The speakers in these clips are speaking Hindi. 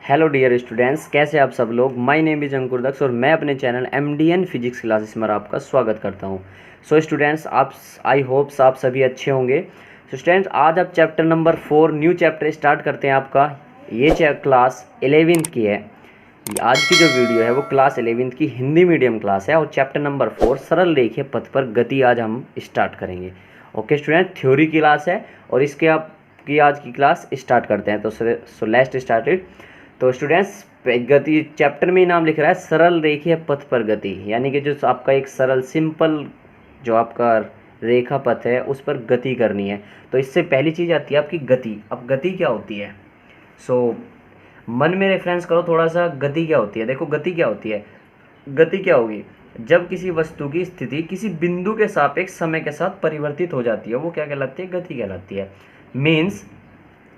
हेलो डियर स्टूडेंट्स, कैसे आप सब लोग। माय नेम इज अंकुर दक्ष और मैं अपने चैनल MDN फिजिक्स क्लासेस में आपका स्वागत करता हूं। सो स्टूडेंट्स, आप आई होप्स आप सभी अच्छे होंगे। सो स्टूडेंट्स, आज आप chapter number 4 new chapter start करते हैं। आपका ये क्लास 11th की है। आज की जो वीडियो है वो क्लास 11th की हिंदी मीडियम क्लास है और चैप्टर नंबर 4 सरल रेखीय पथ पर गति आज हम स्टार्ट करेंगे। ओके स्टूडेंट, थ्योरी की क्लास है और इसके आपकी आज की क्लास स्टार्ट करते हैं। तो सो लेट्स स्टार्टेड। तो स्टूडेंट्स, गति चैप्टर में ही नाम लिख रहा है सरल रेखीय पथ पर गति, यानी कि जो आपका एक सरल सिंपल जो आपका रेखा पथ है उस पर गति करनी है। तो इससे पहली चीज़ आती है आपकी गति। अब गति क्या होती है? सो मन में रेफरेंस करो थोड़ा सा, गति क्या होती है। देखो गति क्या होती है, गति क्या होगी जब किसी वस्तु की स्थिति किसी बिंदु के सापेक्ष समय के साथ परिवर्तित हो जाती है, वो क्या कहलाती है? गति कहलाती है। मीन्स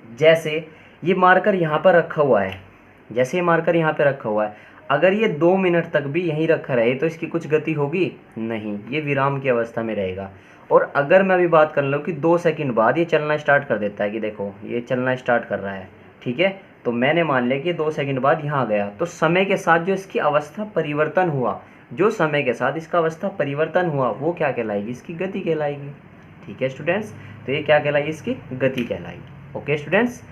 जैसे ये मार्कर यहाँ पर रखा हुआ है, जैसे ये मार्कर यहाँ पे रखा हुआ है, अगर ये 2 मिनट तक भी यहीं रखा रहे तो इसकी कुछ गति होगी? नहीं, ये विराम की अवस्था में रहेगा। और अगर मैं अभी बात कर लूँ कि 2 सेकंड बाद ये चलना स्टार्ट कर देता है, कि देखो ये चलना स्टार्ट कर रहा है, ठीक है, तो मैंने मान लिया कि 2 सेकंड बाद यहाँ गया, तो समय के साथ जो इसकी अवस्था परिवर्तन हुआ, जो समय के साथ इसका अवस्था परिवर्तन हुआ वो क्या कहलाएगी? इसकी गति कहलाएगी। ठीक है स्टूडेंट्स, तो ये क्या कहलाएगी? इसकी गति कहलाएगी। ओके स्टूडेंट्स,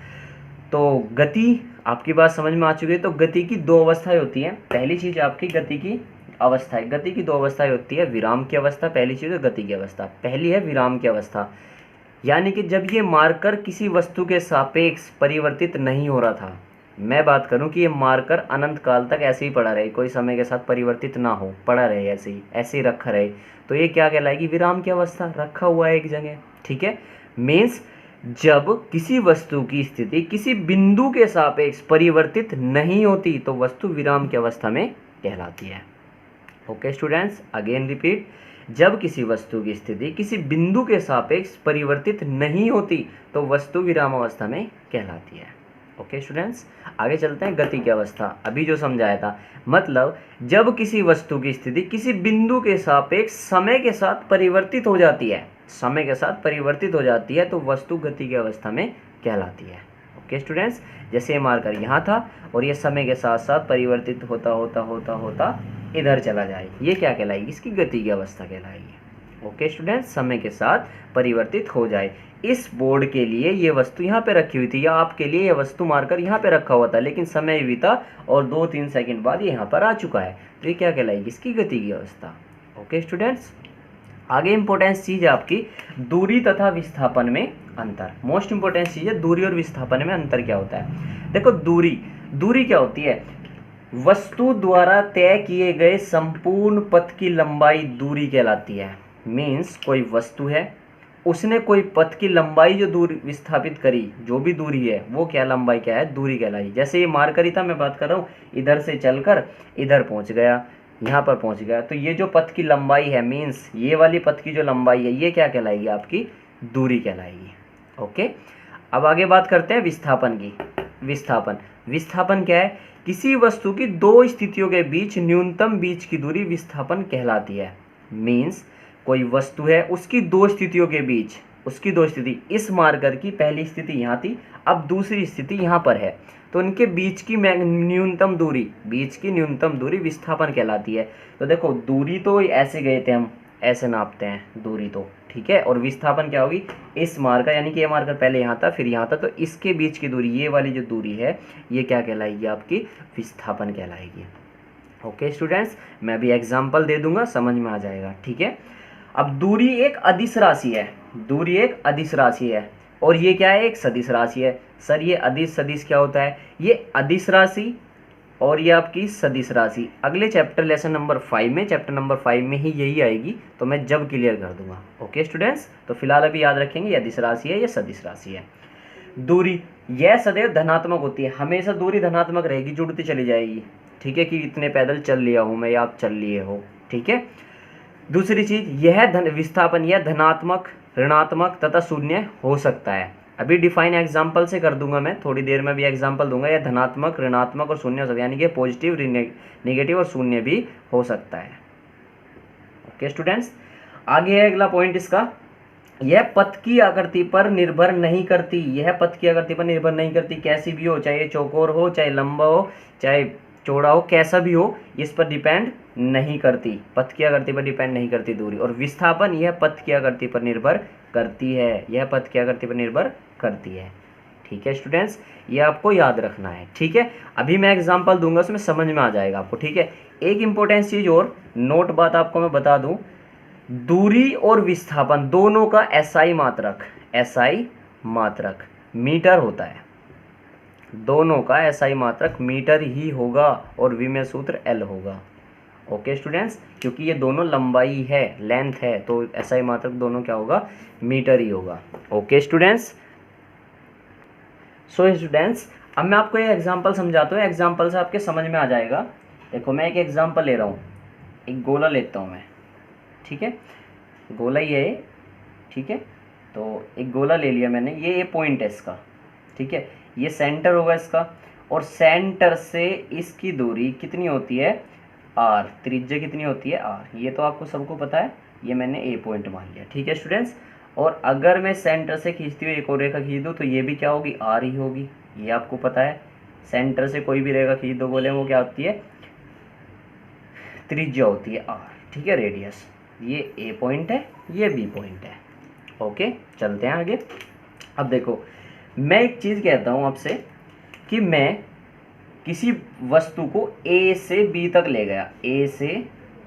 तो गति आपकी बात समझ में आ चुकी है। तो गति की 2 अवस्थाएं होती हैं। पहली चीज़ आपकी गति की अवस्था है। गति की 2 अवस्थाएं होती है, विराम की अवस्था, पहली चीज़ है गति की अवस्था। पहली है विराम की अवस्था, यानी कि जब ये मार्कर किसी वस्तु के सापेक्ष परिवर्तित नहीं हो रहा था। मैं बात करूं कि ये मार्कर अनंत काल तक ऐसे ही पड़ा रहे, कोई समय के साथ परिवर्तित ना हो, पड़ा रहे ऐसे ही रखा रहे, तो ये क्या कहलाएगी? विराम की अवस्था, रखा हुआ है एक जगह। ठीक है, मीन्स जब किसी वस्तु की स्थिति किसी बिंदु के सापेक्ष परिवर्तित नहीं होती तो वस्तु विराम की अवस्था में कहलाती है। ओके स्टूडेंट्स, अगेन रिपीट, जब किसी वस्तु की स्थिति किसी बिंदु के सापेक्ष परिवर्तित नहीं होती तो वस्तु विराम अवस्था में कहलाती है। ओके स्टूडेंट्स, आगे चलते हैं। गति की अवस्था अभी जो समझाया था, मतलब जब किसी वस्तु की स्थिति किसी बिंदु के सापेक्ष समय के साथ परिवर्तित हो जाती है, समय के साथ परिवर्तित हो जाती है तो वस्तु गति की अवस्था में कहलाती है। ओके स्टूडेंट्स, जैसे ये मार्कर यहाँ था और ये समय के साथ साथ परिवर्तित होता होता होता होता इधर चला जाए, ये क्या कहलाएगी? इसकी गति की अवस्था कहलाएगी। ओके स्टूडेंट्स, समय के साथ परिवर्तित हो जाए। इस बोर्ड के लिए ये वस्तु यहाँ पे रखी हुई थी, या आपके लिए ये वस्तु मार्कर यहाँ पे रखा हुआ था, लेकिन समय बीता और 2-3 सेकंड बाद ये यहाँ पर आ चुका है, तो ये क्या कहलाएगी? इसकी गति की अवस्था। ओके स्टूडेंट्स, आगे इंपॉर्टेंस चीज़ है आपकी दूरी तथा विस्थापन में अंतर। मोस्ट इंपॉर्टेंट चीज़ है दूरी और विस्थापन में अंतर क्या होता है। देखो दूरी क्या होती है? वस्तु द्वारा तय किए गए संपूर्ण पथ की लंबाई दूरी कहलाती है। मीन्स कोई वस्तु है, उसने कोई पथ की लंबाई जो दूरी विस्थापित करी, जो भी दूरी है वो क्या लंबाई क्या है? दूरी कहलाई। जैसे ये मार्कर ही था, मैं बात कर रहा हूँ, इधर से चलकर इधर पहुँच गया, यहाँ पर पहुँच गया, तो ये जो पथ की लंबाई है, मीन्स ये वाली पथ की जो लंबाई है, ये क्या कहलाएगी? आपकी दूरी कहलाएगी। ओके, अब आगे बात करते हैं विस्थापन की। विस्थापन क्या है? किसी वस्तु की 2 स्थितियों के बीच न्यूनतम बीच की दूरी विस्थापन कहलाती है। मीन्स कोई वस्तु है, उसकी 2 स्थितियों के बीच, उसकी 2 स्थिति, इस मार्कर की पहली स्थिति यहाँ थी, अब दूसरी स्थिति यहाँ पर है, तो इनके बीच की न्यूनतम दूरी विस्थापन कहलाती है। तो देखो दूरी तो ऐसे गए थे, हम ऐसे नापते हैं दूरी तो, ठीक है, और विस्थापन क्या होगी? इस मार्कर, यानी कि ये मार्कर पहले यहाँ था फिर यहाँ था, तो इसके बीच की दूरी, ये वाली जो दूरी है, ये क्या कहलाएगी? आपकी विस्थापन कहलाएगी। ओके स्टूडेंट्स, मैं अभी एग्जाम्पल दे दूंगा, समझ में आ जाएगा। ठीक है, अब दूरी एक अदिश राशि है, और ये क्या है? एक सदिश राशि है। सर ये अदिश सदिश क्या होता है? ये अदिश राशि और ये आपकी सदिश राशि अगले चैप्टर लेसन नंबर 5 में, चैप्टर नंबर 5 में ही यही आएगी, तो मैं जब क्लियर कर दूंगा। ओके स्टूडेंट्स, तो फिलहाल अभी याद रखेंगे ये अदिश राशि है, ये सदिश राशि है। दूरी यह सदैव धनात्मक होती है, हमेशा दूरी धनात्मक रहेगी, जुड़ती चली जाएगी। ठीक है, कि इतने पैदल चल लिया हूँ मैं या आप चल लिए हो। ठीक है, दूसरी चीज यह विस्थापन यह धनात्मक, ऋणात्मक तथा शून्य हो सकता है। अभी डिफाइन एग्जाम्पल से कर दूंगा मैं, थोड़ी देर में भी एग्जाम्पल दूंगा। यह धनात्मक, ऋणात्मक और शून्य हो सकता है, यानी कि पॉजिटिव, नेगेटिव और शून्य भी हो सकता है। ओके स्टूडेंट्स, आगे है अगला पॉइंट इसका यह पथ की आकृति पर निर्भर नहीं करती, यह पथ की आकृति पर निर्भर नहीं करती, कैसी भी हो, चाहे चौकोर हो, चाहे लंबा हो, चाहे चौड़ा हो, कैसा भी हो, इस पर डिपेंड नहीं करती, पथ की आकृति पर डिपेंड नहीं करती दूरी। और विस्थापन यह पथ की आकृति पर निर्भर करती है, यह पथ की आकृति पर निर्भर करती है। ठीक है स्टूडेंट्स, ये आपको याद रखना है। ठीक है, अभी मैं एग्जांपल दूंगा, उसमें समझ में आ जाएगा आपको। ठीक है, एक इंपॉर्टेंट चीज और नोट बात आपको मैं बता दूं, दूरी और विस्थापन दोनों का एसआई मात्रक, एसआई मात्रक मीटर होता है, दोनों का एसआई मात्रक मीटर ही होगा और विमेय सूत्र एल होगा। ओके स्टूडेंट्स, क्योंकि ये दोनों लंबाई है, लेंथ है, तो एसआई मात्रक दोनों क्या होगा, मीटर ही होगा। ओके स्टूडेंट्स, सो स्टूडेंट्स अब मैं आपको ये एग्जांपल समझाता हूँ, एग्जांपल से आपके समझ में आ जाएगा। देखो मैं एक एग्जांपल ले रहा हूँ, एक गोला लेता हूँ मैं। ठीक है, गोला ये है। ठीक है, तो एक गोला ले लिया मैंने, ये पॉइंट है इसका। ठीक है, ये सेंटर होगा इसका, और सेंटर से इसकी दूरी कितनी होती है, आर, त्रिज्या कितनी होती है, आर। ये तो आपको सबको पता है, ये मैंने ए पॉइंट मान लिया। ठीक है स्टूडेंट्स, और अगर मैं सेंटर से खींचती हुई एक और रेखा खींच दूँ तो ये भी क्या होगी, आर ही होगी, ये आपको पता है। सेंटर से कोई भी रेखा खींच दो बोले, वो क्या होती है, त्रिज्या होती है आर। ठीक है, रेडियस, ये ए पॉइंट है, ये बी पॉइंट है। ओके, चलते हैं आगे। अब देखो मैं एक चीज़ कहता हूँ आपसे कि मैं किसी वस्तु को ए से बी तक ले गया, ए से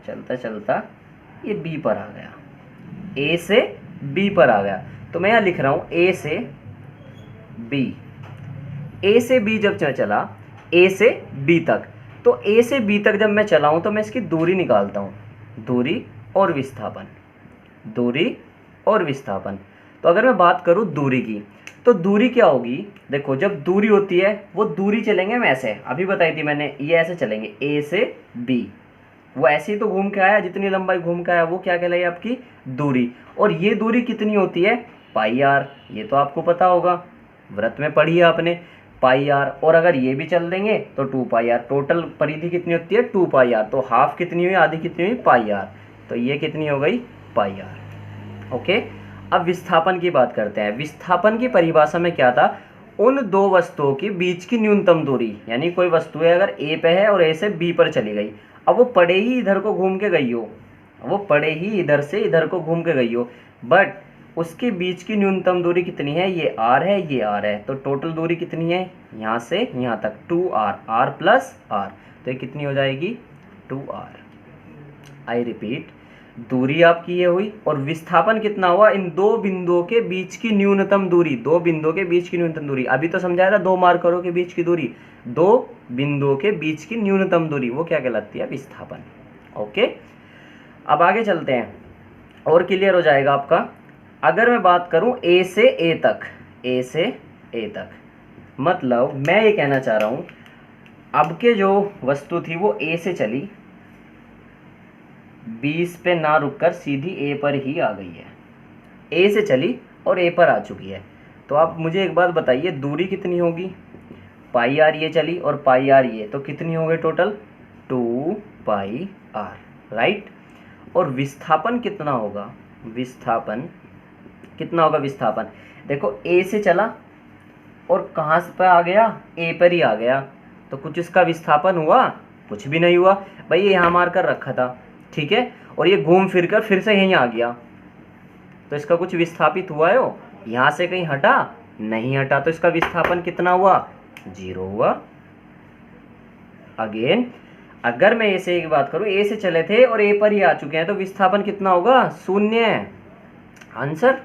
चलता चलता ये बी पर आ गया, ए से बी पर आ गया, तो मैं यहाँ लिख रहा हूँ ए से बी। ए से बी जब चला, ए से बी तक, तो ए से बी तक जब मैं चला हूँ तो मैं इसकी दूरी निकालता हूँ, दूरी और विस्थापन, दूरी और विस्थापन। तो अगर मैं बात करूँ दूरी की, तो दूरी क्या होगी, देखो जब दूरी होती है वो दूरी चलेंगे हम ऐसे, अभी बताई थी मैंने, ये ऐसे चलेंगे ए से बी, वो ऐसे ही तो घूम के आया, जितनी लंबाई घूम के आया वो क्या कहलाई आपकी दूरी। और ये दूरी कितनी होती है, पाई आर, ये तो आपको पता होगा, व्रत में पढ़ी है आपने, पाई आर। और अगर ये भी चल देंगे तो 2 पाई आर, टोटल परिधि कितनी होती है 2 पाई आर, तो हाफ कितनी हुई, आधी कितनी हुई, पाई आर, तो ये कितनी हो गई, पाई आर। ओके, अब विस्थापन की बात करते हैं। विस्थापन की परिभाषा में क्या था, उन दो वस्तुओं के बीच की न्यूनतम दूरी, यानी कोई वस्तु है अगर ए पे है और ए से बी पर चली गई, अब वो पड़े ही इधर को घूम के गई हो, वो पड़े ही इधर से इधर को घूम के गई हो, बट उसके बीच की न्यूनतम दूरी कितनी है, ये आर है, ये आर है, तो टोटल दूरी कितनी है यहाँ से यहाँ तक 2r, आर प्लस आर, तो ये कितनी हो जाएगी 2r। आई रिपीट, दूरी आपकी ये हुई, और विस्थापन कितना हुआ, इन दो बिंदुओं के बीच की न्यूनतम दूरी, दो बिंदुओं के बीच की न्यूनतम दूरी, अभी तो समझाया था दो मार्करों के बीच की दूरी, दो बिंदुओं के बीच की न्यूनतम दूरी, वो क्या कहलाती है, विस्थापन। ओके, अब आगे चलते हैं और क्लियर हो जाएगा आपका। अगर मैं बात करूं ए से ए तक, ए से ए तक, मतलब मैं ये कहना चाह रहा हूं, अब के जो वस्तु थी वो ए से चली, 20 पे ना रुककर सीधी ए पर ही आ गई है, ए से चली और ए पर आ चुकी है, तो आप मुझे एक बात बताइए दूरी कितनी होगी, पाई आर ये चली और पाई आर ये, तो कितनी हो गई टोटल 2 पाई आर, राइट। और विस्थापन कितना होगा, विस्थापन कितना होगा, विस्थापन देखो ए से चला और कहाँ पर आ गया, ए पर ही आ गया, तो कुछ इसका विस्थापन हुआ, कुछ भी नहीं हुआ भाई, ये यहाँ मार कर रखा था, ठीक है, और ये घूम फिर कर फिर से यहीं आ गया, तो इसका कुछ विस्थापित हुआ है, हो यहाँ से कहीं हटा नहीं हटा, तो इसका विस्थापन कितना हुआ, 0 हुआ। अगेन अगर मैं ए से एक बात करूं, ए से चले थे और ए पर ही आ चुके हैं, तो विस्थापन कितना होगा, 0, आंसर।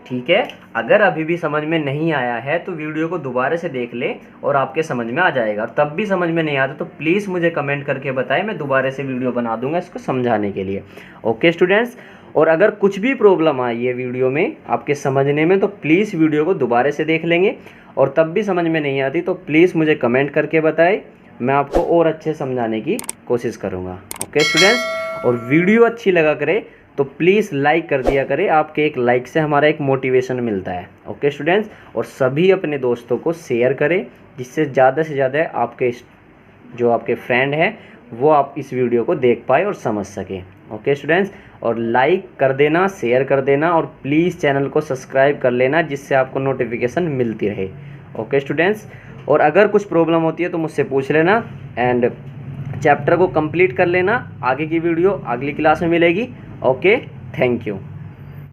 ठीक है, अगर अभी भी समझ में नहीं आया है तो वीडियो को दोबारा से देख ले और आपके समझ में आ जाएगा, और तब भी समझ में नहीं आता तो प्लीज़ मुझे कमेंट करके बताएं, मैं दोबारा से वीडियो बना दूंगा इसको समझाने के लिए। ओके स्टूडेंट्स, और अगर कुछ भी प्रॉब्लम आई है वीडियो में आपके समझने में, तो प्लीज़ वीडियो को दोबारा से देख लेंगे, और तब भी समझ में नहीं आती तो प्लीज़ मुझे कमेंट करके बताएं, मैं आपको और अच्छे समझाने की कोशिश करूँगा। ओके स्टूडेंट्स, और वीडियो अच्छी लगा करे तो प्लीज़ लाइक कर दिया करें, आपके एक लाइक से हमारा एक मोटिवेशन मिलता है। ओके स्टूडेंट्स, और सभी अपने दोस्तों को शेयर करें, जिससे ज़्यादा से ज़्यादा आपके जो आपके फ्रेंड हैं वो आप इस वीडियो को देख पाए और समझ सकें। ओके स्टूडेंट्स, और लाइक कर देना, शेयर कर देना, और प्लीज़ चैनल को सब्सक्राइब कर लेना जिससे आपको नोटिफिकेशन मिलती रहे। ओके स्टूडेंट्स, और अगर कुछ प्रॉब्लम होती है तो मुझसे पूछ लेना एंड चैप्टर को कंप्लीट कर लेना। आगे की वीडियो अगली क्लास में मिलेगी। Okay, thank you.